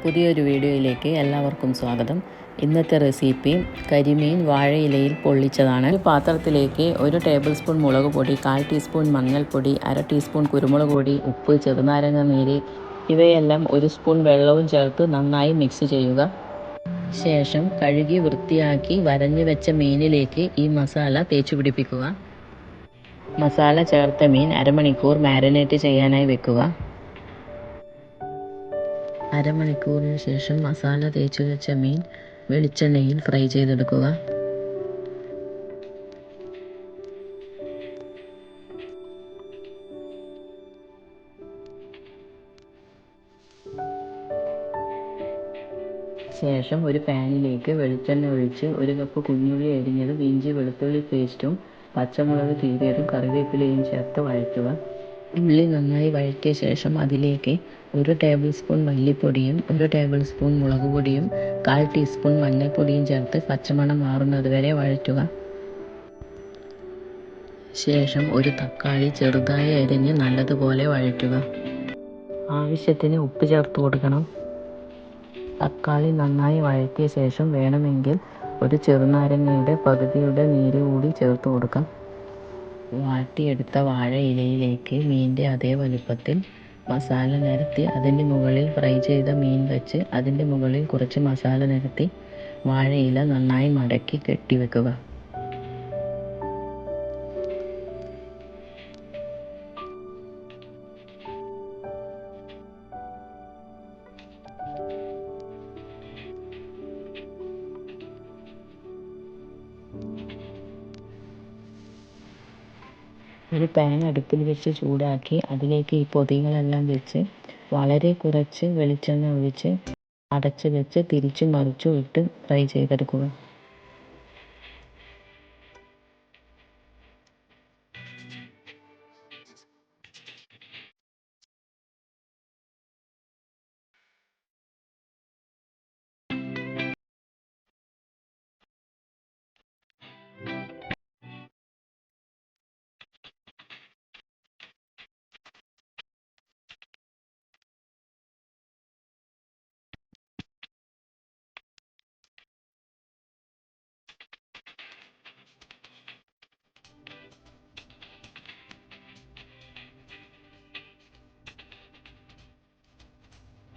പുതിയൊരു വീഡിയോയിലേക്ക് എല്ലാവർക്കും സ്വാഗതം. ഇന്നത്തെ റെസിപ്പി കരിമീൻ വാഴയിലയിൽ പൊള്ളിച്ചതാണ്. ഒരു പാത്രത്തിലേക്ക് 1 ടേബിൾ സ്പൂൺ മുളക് പൊടി, 1/4 ടീസ്പൂൺ മഞ്ഞൾപ്പൊടി, 1/2 ടീസ്പൂൺ കുരുമുളക് പൊടി, ഉപ്പ്, ചെറുനാരങ്ങ നീര് ഇവയെല്ലാം 1 സ്പൂൺ വെള്ളവും ചേർത്ത് നന്നായി മിക്സ് ചെയ്യുക. ശേഷം കഴുകി വൃത്തിയാക്കി വരഞ്ഞു വെച്ച മീനിലേക്ക് ഈ മസാല തേച്ചു പിടിപ്പിക്കുക. മസാല ചേർത്ത മീൻ അരമണിക്കൂർ മാരിനേറ്റ് ചെയ്യാനായി വെക്കുക. അരമണിക്കൂറിന് ശേഷം മസാല തേച്ചു വെച്ച മീൻ വെളിച്ചെണ്ണയിൽ ഫ്രൈ ചെയ്തെടുക്കുക. ശേഷം ഒരു പാനിലേക്ക് വെളിച്ചെണ്ണ ഒഴിച്ച് 1 കപ്പ് കുഞ്ഞുള്ളി അരിഞ്ഞതും ഇഞ്ചി വെളുത്തുള്ളി പേസ്റ്റും പച്ചമുളക് കീറിയതും കറിവേപ്പിലയും ചേർത്ത് വഴറ്റുക. ഉള്ളി നന്നായി വഴറ്റിയ ശേഷം അതിലേക്ക് 1 ടേബിൾ സ്പൂൺ മല്ലിപ്പൊടിയും 1 ടേബിൾ സ്പൂൺ മുളക് പൊടിയും 1/4 ടീസ്പൂൺ മഞ്ഞൾപ്പൊടിയും ചേർത്ത് പച്ചമണം മാറുന്നത് വരെ വഴറ്റുക. ശേഷം ഒരു തക്കാളി ചെറുതായി അരിഞ്ഞ് നല്ലതുപോലെ വഴറ്റുക. ആവശ്യത്തിന് ഉപ്പ് ചേർത്ത് കൊടുക്കണം. തക്കാളി നന്നായി വഴറ്റിയ ശേഷം വേണമെങ്കിൽ ഒരു ചെറുനാരങ്ങയുടെ പകുതിയുടെ നീര് കൂടി ചേർത്ത് കൊടുക്കാം. വാട്ടിയെടുത്ത വാഴയിലയിലേക്ക് മീനിൻ്റെ അതേ വലുപ്പത്തിൽ മസാല നിരത്തി അതിൻ്റെ മുകളിൽ ഫ്രൈ ചെയ്ത മീൻ വെച്ച് അതിൻ്റെ മുകളിൽ കുറച്ച് മസാല നിരത്തി വാഴയില നന്നായി മടക്കി കെട്ടിവെക്കുക. ഒരു പാൻ അടുപ്പിൽ വെച്ച് ചൂടാക്കി അതിലേക്ക് ഈ പൊതികളെല്ലാം വെച്ച് വളരെ കുറച്ച് വെളിച്ചെണ്ണ ഒഴിച്ച് അടച്ച് വെച്ച് തിരിച്ചും മറിച്ചും ഇട്ട് ഫ്രൈ ചെയ്തെടുക്കുക.